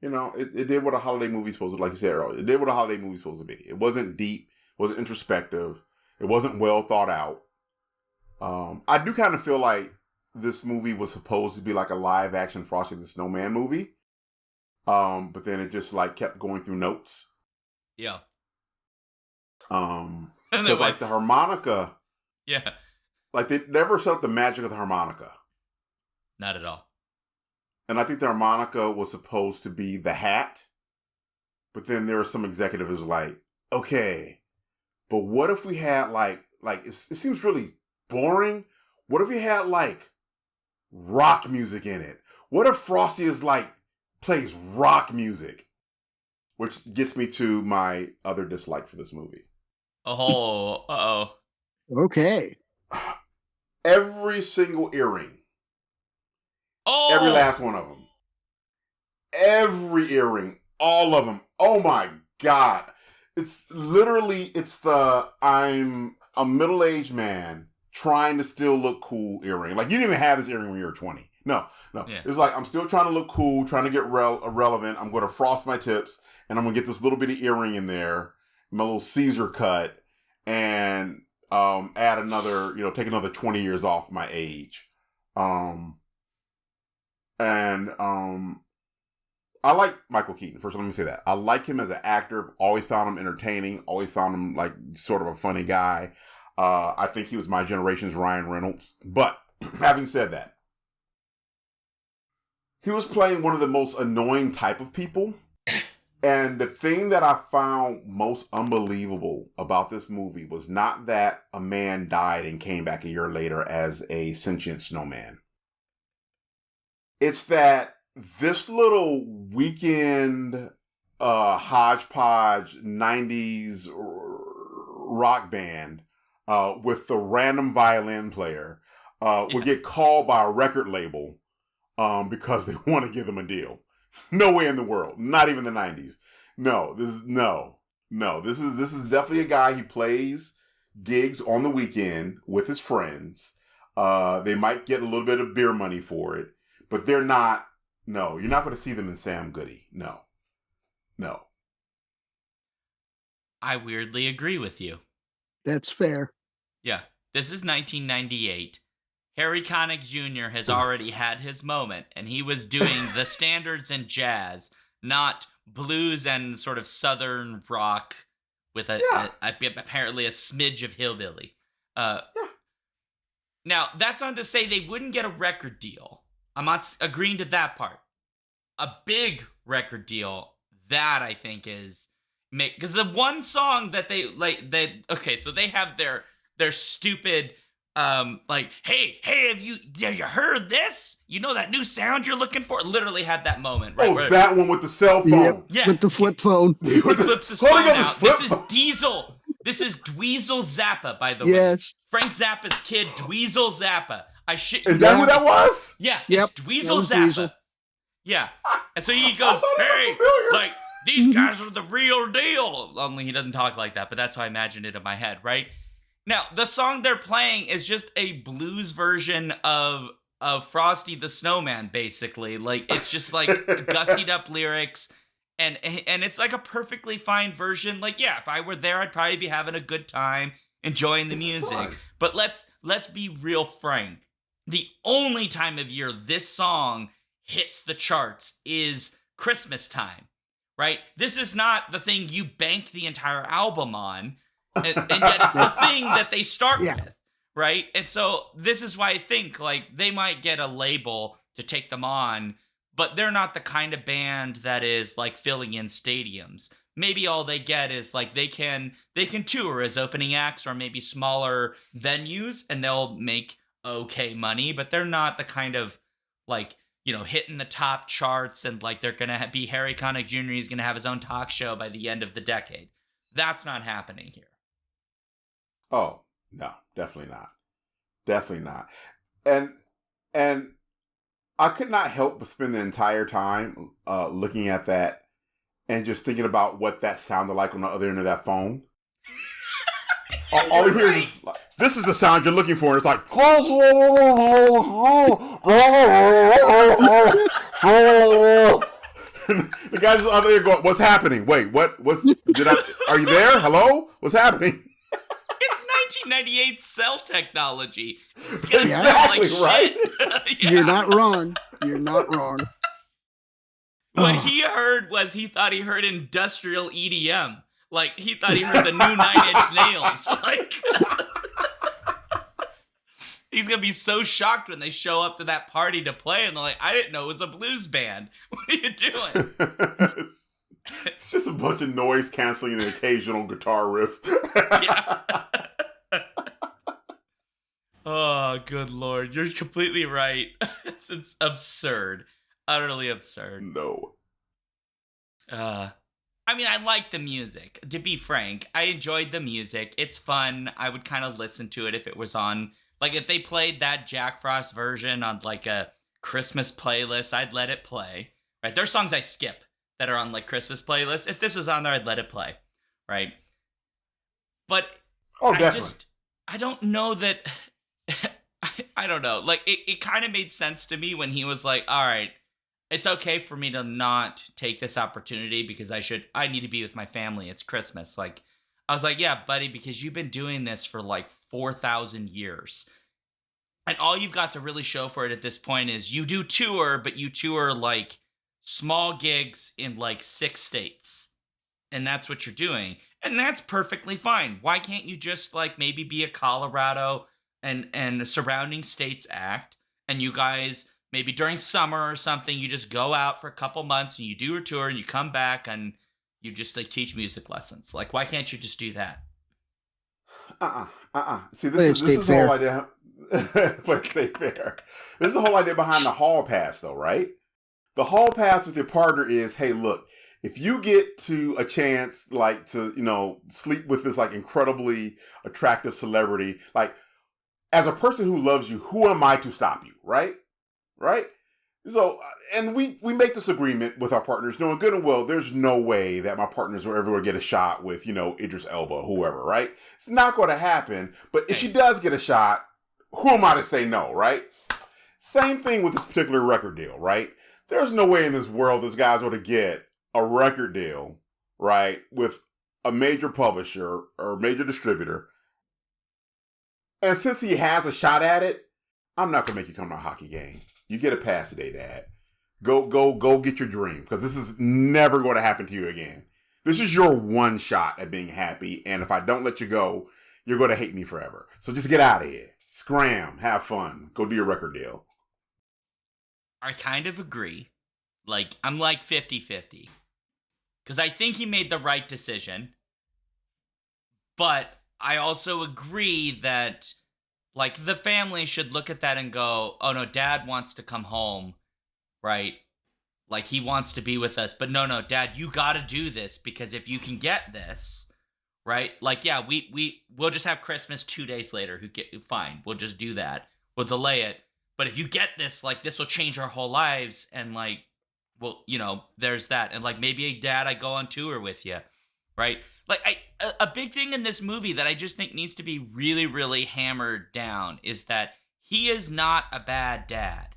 It did what a holiday movie's supposed to, like you said earlier. It did what a holiday movie's supposed to be. It wasn't deep. It wasn't introspective. It wasn't well thought out. I do kind of feel like this movie was supposed to be like a live action Frosty the Snowman movie. But then it just like kept going through notes. Yeah. So like the harmonica. Yeah. Like they never set up the magic of the harmonica. Not at all. And I think the harmonica was supposed to be the hat. But then there were some executives like, okay, but what if we had like it seems really boring. What if we had like rock music in it? What if Frosty is like plays rock music? Which gets me to my other dislike for this movie. Oh, uh-oh. Okay. Every single earring. Oh! Every last one of them. Every earring. All of them. Oh my God. It's the I'm a middle-aged man trying to still look cool earring. Like, you didn't even have this earring when you were 20. No. Yeah. It's like, I'm still trying to look cool, trying to get relevant. I'm going to frost my tips, and I'm going to get this little bitty earring in there, my little Caesar cut, and add another, take another 20 years off my age. I like Michael Keaton. First, let me say that. I like him as an actor. Always found him entertaining. Always found him like sort of a funny guy. I think he was my generation's Ryan Reynolds. But having said that, he was playing one of the most annoying type of people. And the thing that I found most unbelievable about this movie was not that a man died and came back a year later as a sentient snowman. It's that this little weekend hodgepodge 90s rock band with the random violin player would get called by a record label because they want to give them a deal. No way in the world. Not even the 90s. No. This is definitely a guy. He plays gigs on the weekend with his friends. They might get a little bit of beer money for it, but they're not. No, you're not going to see them in Sam Goody. No. I weirdly agree with you. That's fair. Yeah. This is 1998. Harry Connick Jr. has already had his moment, and he was doing the standards in jazz, not blues and sort of southern rock with apparently a smidge of hillbilly. Now, that's not to say they wouldn't get a record deal. I'm not agreeing to that part. A big record deal, that I think is... Because the one song that so they have their stupid... hey, have you heard this? You know that new sound you're looking for? Literally had that moment, right? Oh, that one with the cell phone. Yep, yeah. With the flip phone. He flips his phone out. This is Diesel. This is Dweezil Zappa, by the way. Yes. Frank Zappa's kid, Dweezil Zappa. Is that who that was? Yeah, yep, it's Dweezil Zappa. Dweezil. Yeah. And so he goes, hey, like, these guys are the real deal. Only he doesn't talk like that, but that's how I imagined it in my head, right? Now, the song they're playing is just a blues version of Frosty the Snowman, basically. Like, it's just like gussied up lyrics, and it's like a perfectly fine version. Like, yeah, if I were there, I'd probably be having a good time, enjoying the music. Fun. But let's be real frank. The only time of year this song hits the charts is Christmas time, right? This is not the thing you bank the entire album on, and yet it's the thing that they start with, right? And so this is why I think, like, they might get a label to take them on, but they're not the kind of band that is, like, filling in stadiums. Maybe all they get is, like, they can tour as opening acts or maybe smaller venues, and they'll make okay money, but they're not the kind of, like, you know, hitting the top charts and, like, they're gonna be Harry Connick Jr. He's gonna have his own talk show by the end of the decade. That's not happening here. Oh, no, definitely not. Definitely not. And I could not help but spend the entire time looking at that and just thinking about what that sounded like on the other end of that phone. All you hear is, like, this is the sound you're looking for, and it's like, the guys out there going, what's happening? Wait, are you there? Hello? What's happening? It's 1998 cell technology. It's gonna Exactly, sound like shit. Yeah. You're not wrong. You're not wrong. What he heard was he thought he heard industrial EDM. Like, he thought he heard the new 9 Inch Nails. Like, he's going to be so shocked when they show up to that party to play, and they're like, I didn't know it was a blues band. What are you doing? It's just a bunch of noise canceling and an occasional guitar riff. Yeah. Oh, good Lord. You're completely right. It's absurd. Utterly absurd. No. I mean, I like the music. To be frank, I enjoyed the music. It's fun. I would kind of listen to it if it was on, like, if they played that Jack Frost version on, like, a Christmas playlist, I'd let it play. Right? There's songs I skip that are on, like, Christmas playlists. If this was on there, I'd let it play. Right? But Definitely. I don't know that. I don't know. Like, it kind of made sense to me when he was like, all right, it's okay for me to not take this opportunity because I need to be with my family. It's Christmas. Like, I was like, yeah, buddy, because you've been doing this for like 4,000 years. And all you've got to really show for it at this point is you do tour, but you tour like small gigs in like 6 states. And that's what you're doing. And that's perfectly fine. Why can't you just like maybe be a Colorado and surrounding states act, and you guys maybe during summer or something, you just go out for a couple months and you do a tour and you come back and you just like teach music lessons. Like, why can't you just do that? See, this is the whole idea. But stay fair. This is the whole idea behind the hall pass, though, right? The hall pass with your partner is, hey, look, if you get to a chance, like, to, you know, sleep with this like incredibly attractive celebrity, like, as a person who loves you, who am I to stop you, right? Right? So, and we make this agreement with our partners, knowing good and well, there's no way that my partners will ever get a shot with, you know, Idris Elba, whoever, right? It's not going to happen. But if she does get a shot, who am I to say no, right? Same thing with this particular record deal, right? There's no way in this world this guy's going to get a record deal, right, with a major publisher or major distributor. And since he has a shot at it, I'm not going to make you come to a hockey game. You get a pass today, Dad. Go get your dream, because this is never going to happen to you again. This is your one shot at being happy, and if I don't let you go, you're going to hate me forever. So just get out of here. Scram. Have fun. Go do your record deal. I kind of agree. Like, I'm like 50-50. Because I think he made the right decision. But I also agree that, like, the family should look at that and go, oh no, Dad wants to come home, right? Like, he wants to be with us. But no, Dad, you gotta do this, because if you can get this, right? Like, yeah, we'll just have Christmas 2 days later. Fine, we'll just do that. We'll delay it. But if you get this, like, this will change our whole lives. And, like, well, there's that. And like, maybe Dad, I go on tour with you, right? Like, a big thing in this movie that I just think needs to be really, really hammered down is that he is not a bad dad.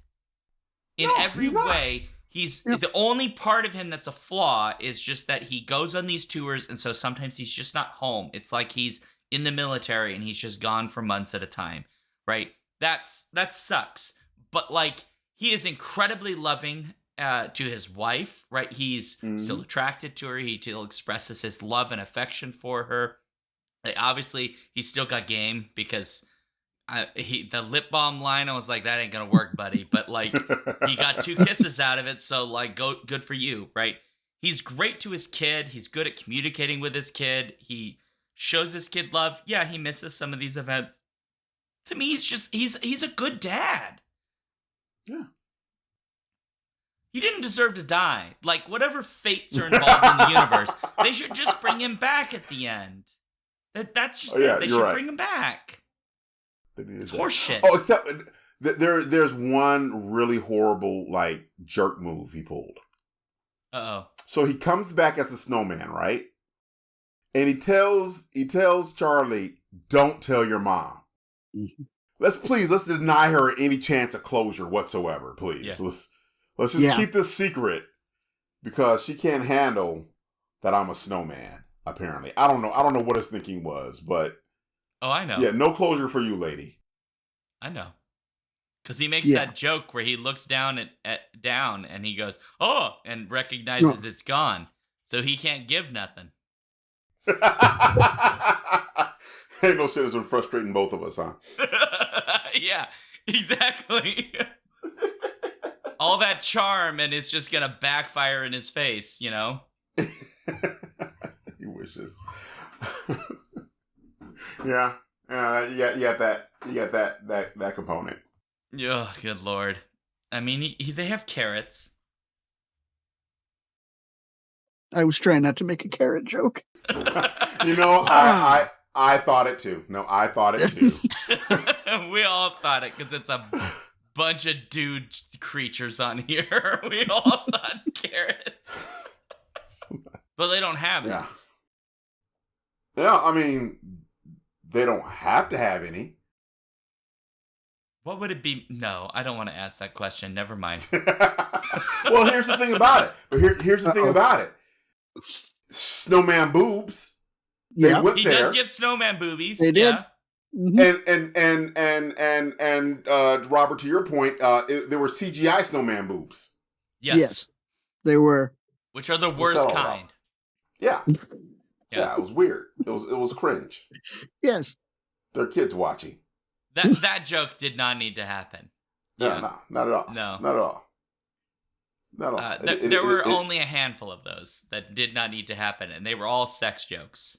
In every way, he's the only part of him that's a flaw is just that he goes on these tours, and so sometimes he's just not home. It's like he's in the military and he's just gone for months at a time, right? That sucks. But like, he is incredibly loving to his wife, right? He's still attracted to her. He still expresses his love and affection for her. Like, obviously, he's still got game because the lip balm line, I was like, that ain't gonna work, buddy. But like, he got 2 kisses out of it, so like, good for you, right? He's great to his kid. He's good at communicating with his kid. He shows his kid love. Yeah, he misses some of these events. To me, he's a good dad. Yeah. He didn't deserve to die. Like, whatever fates are involved in the universe, they should just bring him back at the end. That's just it. They should bring him back. It's horseshit. Oh, except there's one really horrible like jerk move he pulled. Uh-oh. So he comes back as a snowman, right? And he tells Charlie, "Don't tell your mom." Mm-hmm. Let's deny her any chance of closure whatsoever, please. Yeah. Let's just keep this secret because she can't handle that I'm a snowman. Apparently, I don't know what his thinking was, but I know. Yeah, no closure for you, lady. I know, because he makes that joke where he looks down down and he goes, "Oh," and recognizes it's gone, so he can't give nothing. Ain't no shit has been frustrating both of us, huh? Yeah, exactly. All that charm, and it's just gonna backfire in his face, He wishes. Yeah. You got that component. Oh, good lord. I mean, they have carrots. I was trying not to make a carrot joke. I thought it too. No, I thought it too. We all thought it because it's a bunch of dude creatures on here. We all thought carrots. But they don't have it. Yeah. Yeah, I mean, they don't have to have any. What would it be? No, I don't want to ask that question. Never mind. Well, here's the thing about it. But here's the thing about it. Snowman boobs. They went he there. Does get snowman boobies. They did. Yeah. Mm-hmm. And Robert, to your point, there were CGI snowman boobs. Yes. They were. Which are the worst kind. Yeah. Yeah, it was weird. It was cringe. Yes. They're kids watching. That joke did not need to happen. No, not at all. No. Not at all. Not at all. There were only a handful of those that did not need to happen, and they were all sex jokes.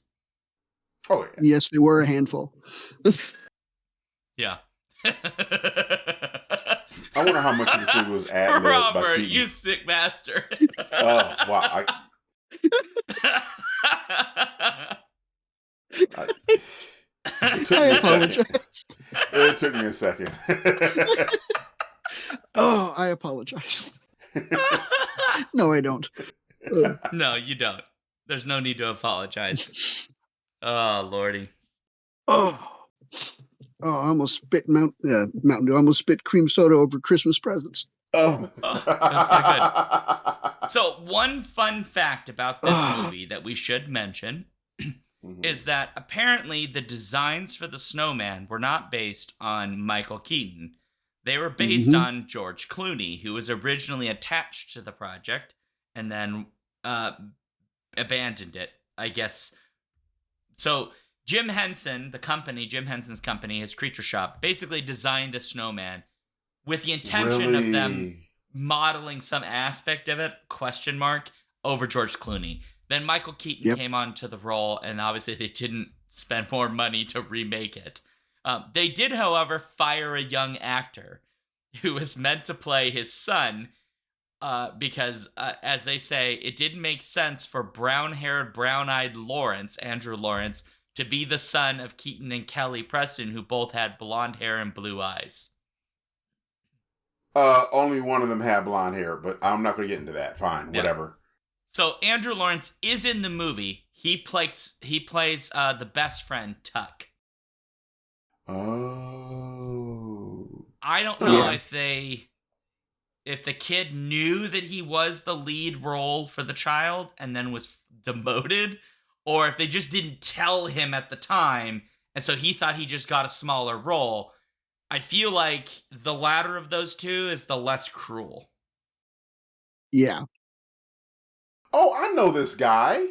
Oh, yeah. Yes, they were a handful. Yeah. I wonder how much of this movie was ad-libbed by Robert, Keaton. you sick bastard. Oh, wow. I apologize. It took me a second. Oh, I apologize. No, I don't. No, you don't. There's no need to apologize. Oh, Lordy. Oh, I almost spit Mountain Dew. I almost spit cream soda over Christmas presents. Oh, that's not good. So, one fun fact about this movie that we should mention is that apparently the designs for the snowman were not based on Michael Keaton. They were based on George Clooney, who was originally attached to the project and then abandoned it, I guess. So Jim Henson's company, his Creature Shop, basically designed the snowman with the intention of them modeling some aspect of it, ? Over George Clooney. Then Michael Keaton came onto the role, and obviously they didn't spend more money to remake it. They did, however, fire a young actor who was meant to play his son because, as they say, it didn't make sense for brown-haired, brown-eyed Andrew Lawrence, to be the son of Keaton and Kelly Preston, who both had blonde hair and blue eyes. Only one of them had blonde hair, but I'm not going to get into that. Fine, whatever. So Andrew Lawrence is in the movie. He plays the best friend Tuck. Oh. I don't know if the kid knew that he was the lead role for the child and then was demoted, or if they just didn't tell him at the time, and so he thought he just got a smaller role. I feel like the latter of those two is the less cruel. Yeah. Oh, I know this guy.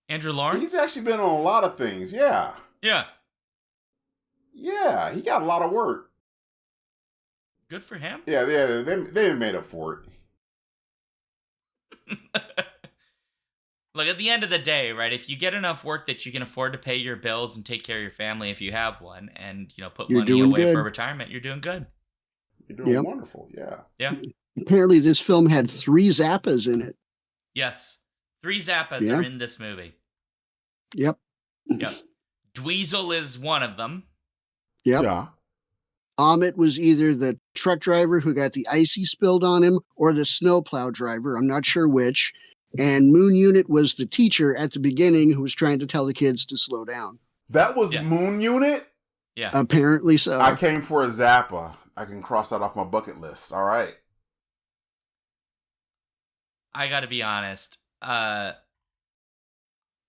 Andrew Lawrence? He's actually been on a lot of things. Yeah. Yeah. Yeah, he got a lot of work. Good for him. Yeah, they made up for it. Look, at the end of the day, right, if you get enough work that you can afford to pay your bills and take care of your family if you have one, and, put money away for retirement, you're doing good. You're doing wonderful, yeah. Yeah. Apparently this film had 3 Zappas in it. Yes. 3 Zappas are in this movie. Yep. Dweezil is one of them. Yep. Yeah. Amit was either the truck driver who got the icy spilled on him or the snowplow driver. I'm not sure which. And Moon Unit was the teacher at the beginning who was trying to tell the kids to slow down. That was Moon Unit? Yeah. Apparently so. I came for a Zappa. I can cross that off my bucket list. All right. I got to be honest. I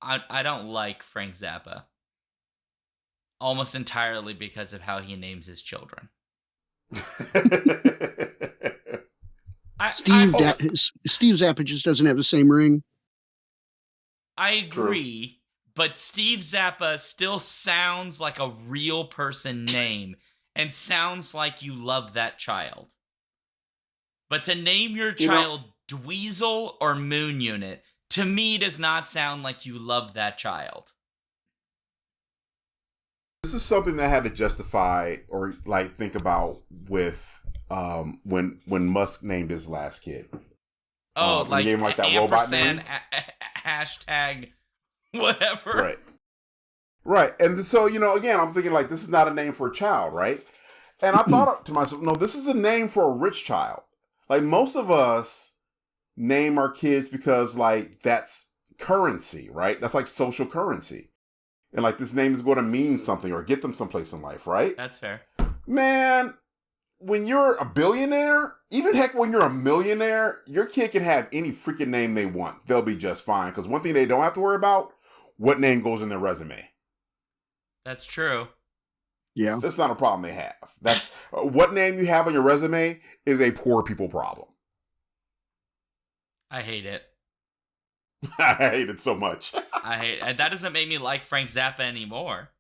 don't like Frank Zappa. Almost entirely because of how he names his children. Steve Zappa just doesn't have the same ring. I agree, but Steve Zappa still sounds like a real person name and sounds like you love that child. But to name your child Dweezil or Moon Unit, to me does not sound like you love that child. This is something that I had to justify or think about with when Musk named his last kid. Like gave him that robot name. Hashtag whatever. Right. And so, again, I'm thinking this is not a name for a child, right? And I thought to myself, no, this is a name for a rich child. Most of us name our kids because that's currency, right? That's social currency. And this name is going to mean something or get them someplace in life, right? That's fair. Man, when you're a billionaire, even heck, when you're a millionaire, your kid can have any freaking name they want. They'll be just fine. Because one thing they don't have to worry about, what name goes in their resume. That's true. Yeah. That's not a problem they have. That's what name you have on your resume is a poor people problem. I hate it. I hate it so much. I hate it. That doesn't make me like Frank Zappa anymore.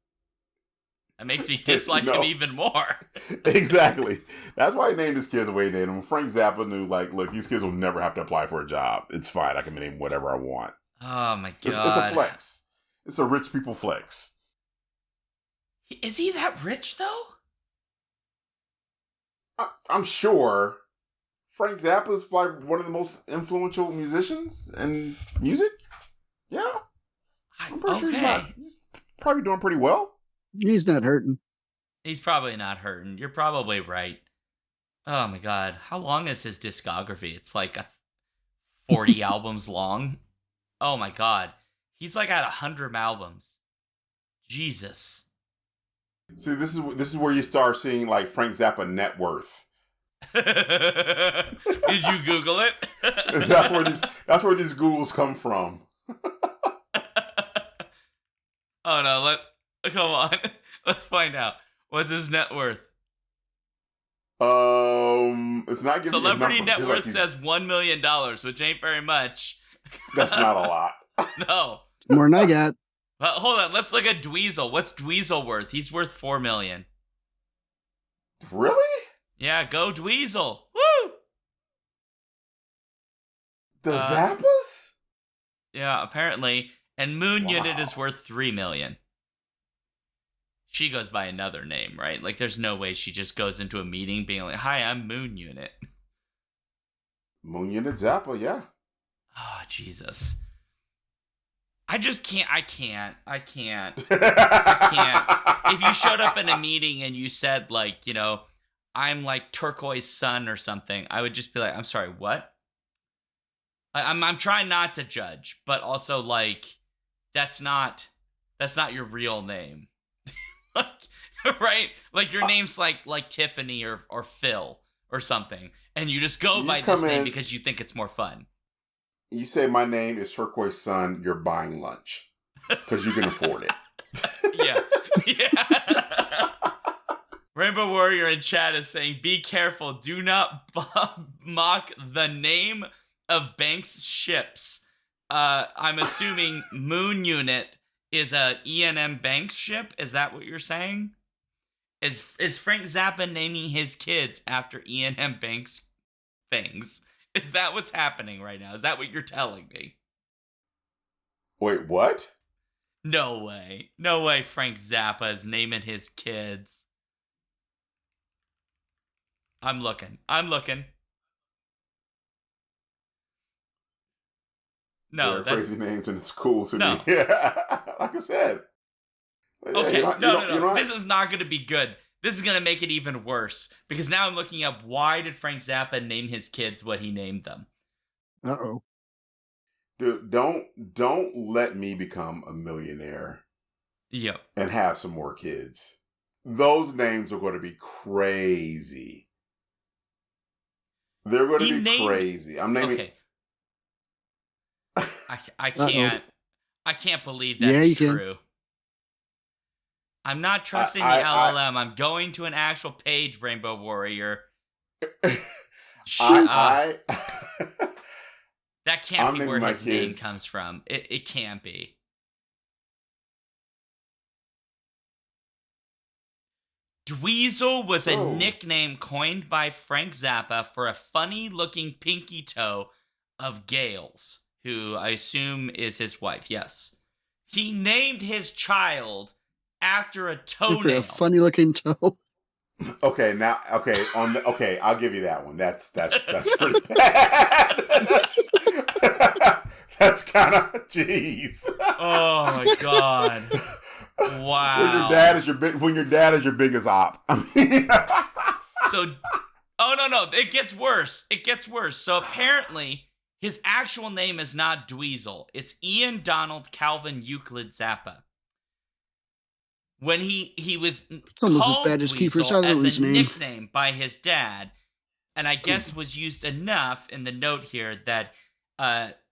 It makes me dislike him even more. Exactly. That's why he named his kids the way he named them. Frank Zappa knew, look, these kids will never have to apply for a job. It's fine. I can name whatever I want. Oh, my God. It's a flex. It's a rich people flex. Is he that rich, though? I'm sure. Frank Zappa is one of the most influential musicians in music. Yeah. I'm pretty sure he's probably doing pretty well. He's not hurting. He's probably not hurting. You're probably right. Oh my God. How long is his discography? It's 40 albums long. Oh my God. He's at 100 albums. Jesus. See, this is where you start seeing Frank Zappa net worth. Did you Google it? That's where these Googles come from. Oh no, come on. Let's find out. What's his net worth? It's not giving Celebrity you a number. net worth says $1 million, which ain't very much. That's not a lot. No. More than I got. Well, hold on, let's look at Dweezil. What's Dweezil worth? He's worth $4 million. Really? Yeah, go Dweezil. Woo! The Zappas? Yeah, apparently. And Moon Unit is worth $3 million. She goes by another name, right? There's no way she just goes into a meeting being like, "Hi, I'm Moon Unit." Moon Unit Zappa, yeah. Oh, Jesus. I just can't. I can't. If you showed up in a meeting and you said, I'm like turquoise sun or something, I would just be like, I'm sorry, what? I'm trying not to judge, but also like that's not your real name. Like, right? Like your name's like Tiffany or Phil or something, and you just go You by come this name in, because you think it's more fun. you say my name is Turquoise Sun, you're buying lunch because you can afford it. Yeah. Yeah. Rainbow Warrior in chat is saying, be careful. Do not mock the name of Banks' ships. I'm assuming Moon Unit is a E&M Banks ship. Is that what you're saying? Is Frank Zappa naming his kids after E&M Banks things? Is that what's happening right now? Is that what you're telling me? Wait, what? No way. No way Frank Zappa is naming his kids. I'm looking. There No, are crazy names and it's cool to me. no. Yeah, like I said. Yeah, Okay, you know what? This is not going to be good. This is going to make it even worse because now I'm looking up why did Frank Zappa name his kids what he named them? Uh-oh. Dude, don't let me become a millionaire Yep. and have some more kids. Those names are going to be crazy. They're going to be crazy. I'm naming. Okay. I can't. I can't believe that's Yeah, you true. I'm not trusting the LLM. I'm going to an actual page, Rainbow Warrior. I that can't I'm be where naming my his name kids. comes from. It can't be. Dweezil was a nickname coined by Frank Zappa for a funny-looking pinky toe of Gail's, who I assume is his wife. Yes. He named his child after a toenail. A funny-looking toe. Okay, I'll give you that one. That's pretty bad. That's kind of jeez. Oh my god. Wow. When your dad is your biggest op. So, oh no, it gets worse. So apparently, his actual name is not Dweezil. It's Ian Donald Calvin Euclid Zappa. When he was almost called as bad as Kiefer Dweezil Sutherland's as a name. nickname by his dad, and I guess was used enough in the note here that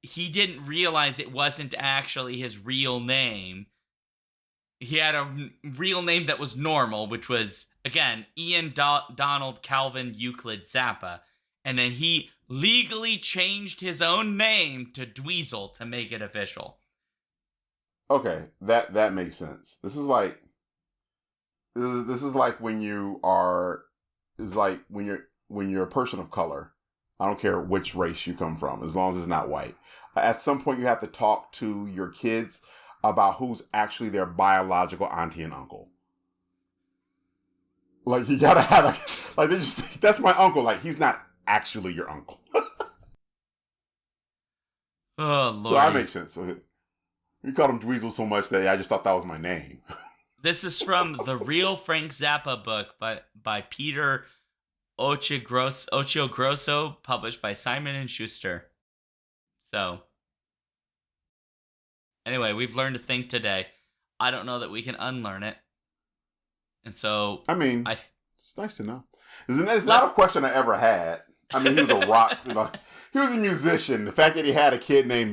he didn't realize it wasn't actually his real name. He had a real name that was normal, which was, again, Ian Donald Calvin Euclid Zappa. And then he legally changed his own name to Dweezil to make it official. Okay, that makes sense. This is like when you're a person of color. I don't care which race you come from, as long as it's not white. At some point, you have to talk to your kids about who's actually their biological auntie and uncle. Like, you gotta have they just think, that's my uncle. Like, he's not actually your uncle. Oh, Lord. So that makes sense. So you called him Dweezil so much that I just thought that was my name. This is from The Real Frank Zappa book by Peter Occhiogrosso, published by Simon & Schuster. So, anyway, we've learned a thing today. I don't know that we can unlearn it. And so... I mean, it's nice to know. It's not a question I ever had. I mean, he was a rock... he was a musician. The fact that he had a kid named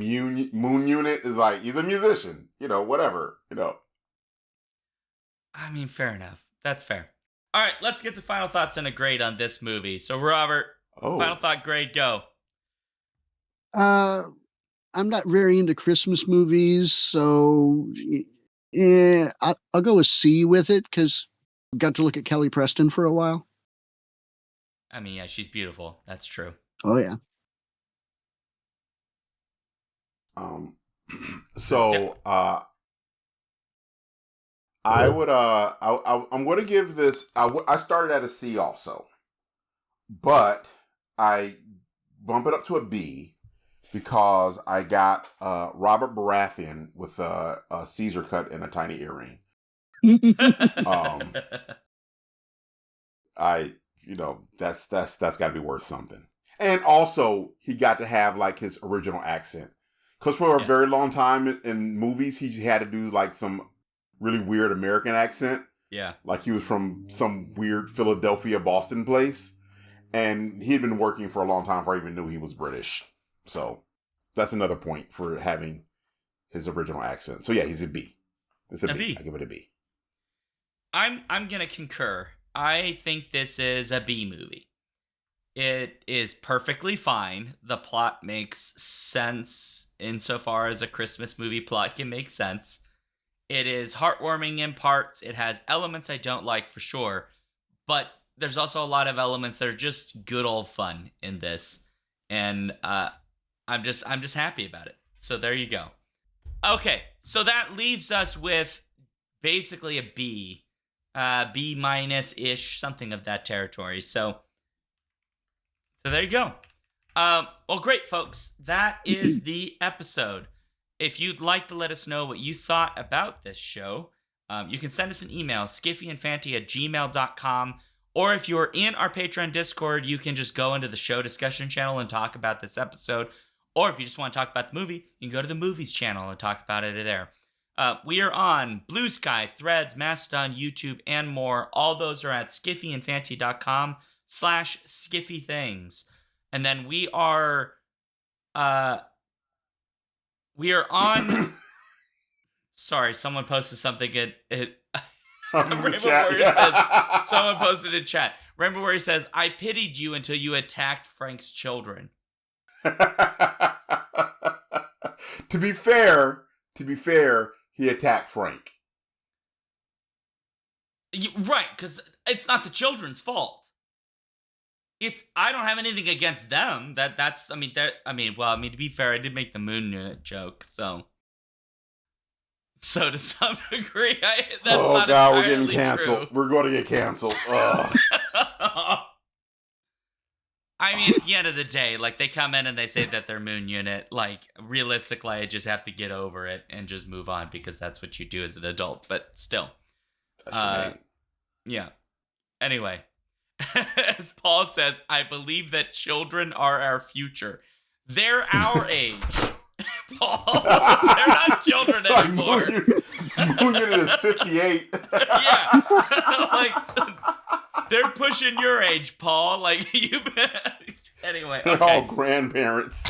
Moon Unit is like, he's a musician. Whatever. I mean, fair enough. That's fair. All right, let's get to final thoughts and a grade on this movie. So, Robert, final thought, grade, go. I'm not very into Christmas movies, so yeah, I'll go a C with it because I got to look at Kelly Preston for a while. I mean, yeah, she's beautiful. That's true. Oh yeah. So I would I'm going to give this. I started at a C also, but I bump it up to a B because I got Robert Baratheon with a Caesar cut and a tiny earring. that's got to be worth something. And also, he got to have like his original accent, because for a very long time in movies, he had to do like some really weird American accent. Yeah, like he was from some weird Philadelphia, Boston place, and he had been working for a long time before I even knew he was British. So that's another point for having his original accent. So yeah, he's a B. It's a B. I give it a B. I'm gonna concur. I think this is a B movie. It is perfectly fine. The plot makes sense insofar as a Christmas movie plot can make sense. It is heartwarming in parts. It has elements I don't like for sure, but there's also a lot of elements that are just good old fun in this, and I'm just happy about it. So there you go. Okay, so that leaves us with basically a B, B minus ish, something of that territory. So there you go. Well, great, folks. That is the episode. If you'd like to let us know what you thought about this show, you can send us an email, skiffyandfanty@gmail.com. Or if you're in our Patreon Discord, you can just go into the show discussion channel and talk about this episode. Or if you just want to talk about the movie, you can go to the movies channel and talk about it there. We are on Blue Sky, Threads, Mastodon, YouTube, and more. All those are at skiffyandfanty.com/skiffythings. And then we are on... Sorry, someone posted something someone posted in chat. Remember where he says, "I pitied you until you attacked Frank's children." To be fair, he attacked Frank. Right, because it's not the children's fault. I don't have anything against them. To be fair, I did make the moon unit joke, so to some degree, that's not God, we're getting true. canceled. We're going to get canceled. I mean, at the end of the day, like, they come in and they say that they're moon unit. Like, realistically, I just have to get over it and just move on, because that's what you do as an adult. But still, yeah. Anyway, as Paul says, I believe that children are our future. They're our age. Paul, they're not children anymore. Moon unit is 58. Yeah, like, they're pushing your age, Paul. Like, anyway, they're all grandparents.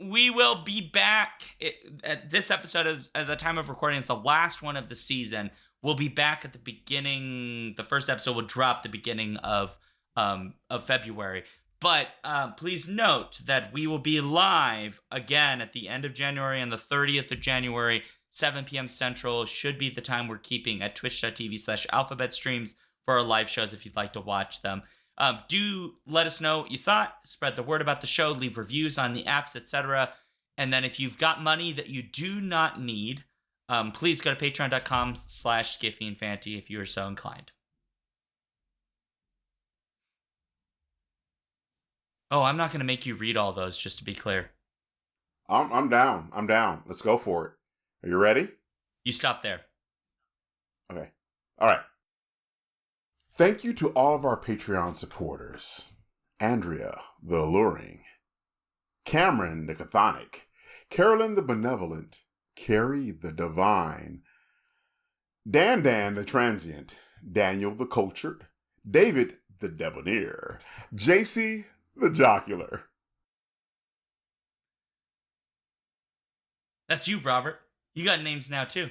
We will be back at this episode. At the time of recording, it's the last one of the season. We'll be back at the beginning. The first episode will drop the beginning of February. But please note that we will be live again at the end of January, on the 30th of January, 7 p.m. Central. Should be the time we're keeping at twitch.tv/alphabetstreams for our live shows if you'd like to watch them. Do let us know what you thought. Spread the word about the show. Leave reviews on the apps, etc. And then if you've got money that you do not need, please go to patreon.com/skiffyandfanty if you are so inclined. Oh, I'm not going to make you read all those, just to be clear. I'm down. Let's go for it. Are you ready? You stop there. Okay. All right. Thank you to all of our Patreon supporters. Andrea, the Alluring. Cameron, the Chthonic. Carolyn, the Benevolent. Carrie, the Divine. Dan, the Transient. Daniel, the Cultured. David, the Debonair. JC, the Jocular. That's you, Robert. You got names now, too.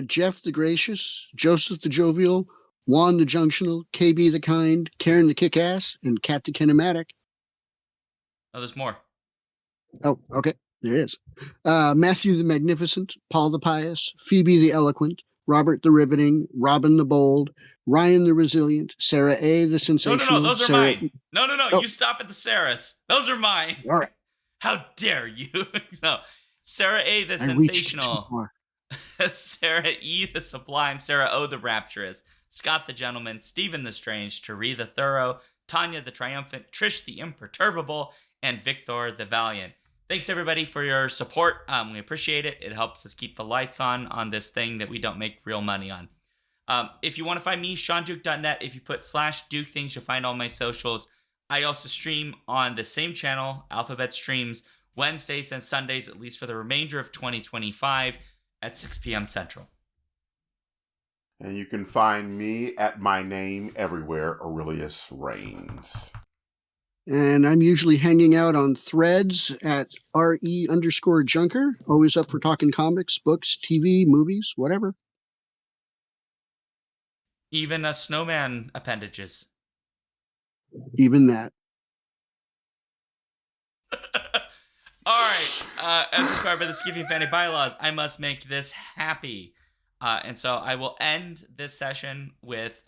Jeff the Gracious, Joseph the Jovial, Juan the Junctional, KB the Kind, Karen the Kick-Ass, and Cat the Kinematic. Oh, there's more. Oh, okay. There is. Matthew the Magnificent, Paul the Pious, Phoebe the Eloquent, Robert the Riveting, Robin the Bold, Ryan the Resilient, Sarah A. the Sensational. No, those are mine. No, Oh. you stop at the Sarahs. Those are mine. All right. How dare you? No. Sarah A. the Sensational. Sarah E. the Sublime. Sarah O. the Rapturous. Scott the Gentleman. Stephen the Strange. Tari the Thorough. Tanya the Triumphant. Trish the Imperturbable. And Victor the Valiant. Thanks, everybody, for your support. We appreciate it. It helps us keep the lights on this thing that we don't make real money on. If you want to find me, ShaunDuke.net. If you put /Duke things, you'll find all my socials. I also stream on the same channel, Alphabet Streams, Wednesdays and Sundays, at least for the remainder of 2025 at 6 p.m. Central. And you can find me at my name everywhere, Aurelius Raines. And I'm usually hanging out on Threads at RE_Junker. Always up for talking comics, books, TV, movies, whatever. Even a snowman appendages. Even that. All right. As required by the Skiffy Fanny bylaws, I must make this happy. And so I will end this session with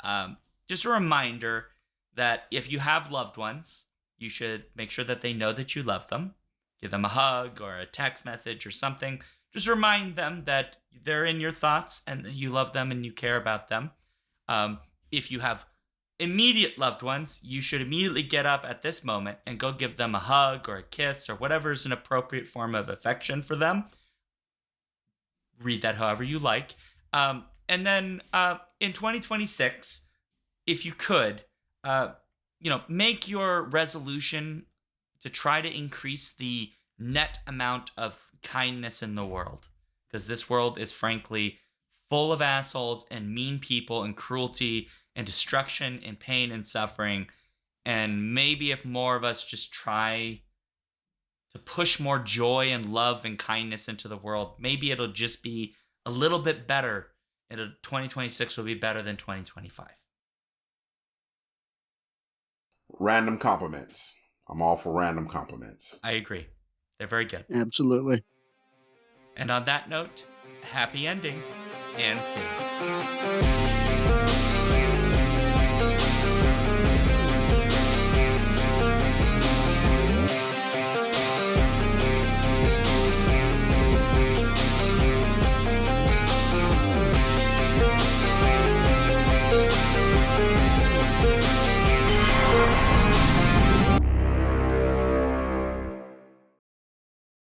just a reminder that if you have loved ones, you should make sure that they know that you love them. Give them a hug or a text message or something. Just remind them that they're in your thoughts and you love them and you care about them. If you have immediate loved ones, you should immediately get up at this moment and go give them a hug or a kiss or whatever is an appropriate form of affection for them. Read that however you like. And then in 2026, if you could, make your resolution to try to increase the net amount of kindness in the world. Because this world is frankly full of assholes and mean people and cruelty and destruction and pain and suffering. And maybe if more of us just try to push more joy and love and kindness into the world, maybe it'll just be a little bit better. 2026 will be better than 2025. Random compliments. I'm all for random compliments. I agree. They're very good. Absolutely. And on that note, happy ending and see you.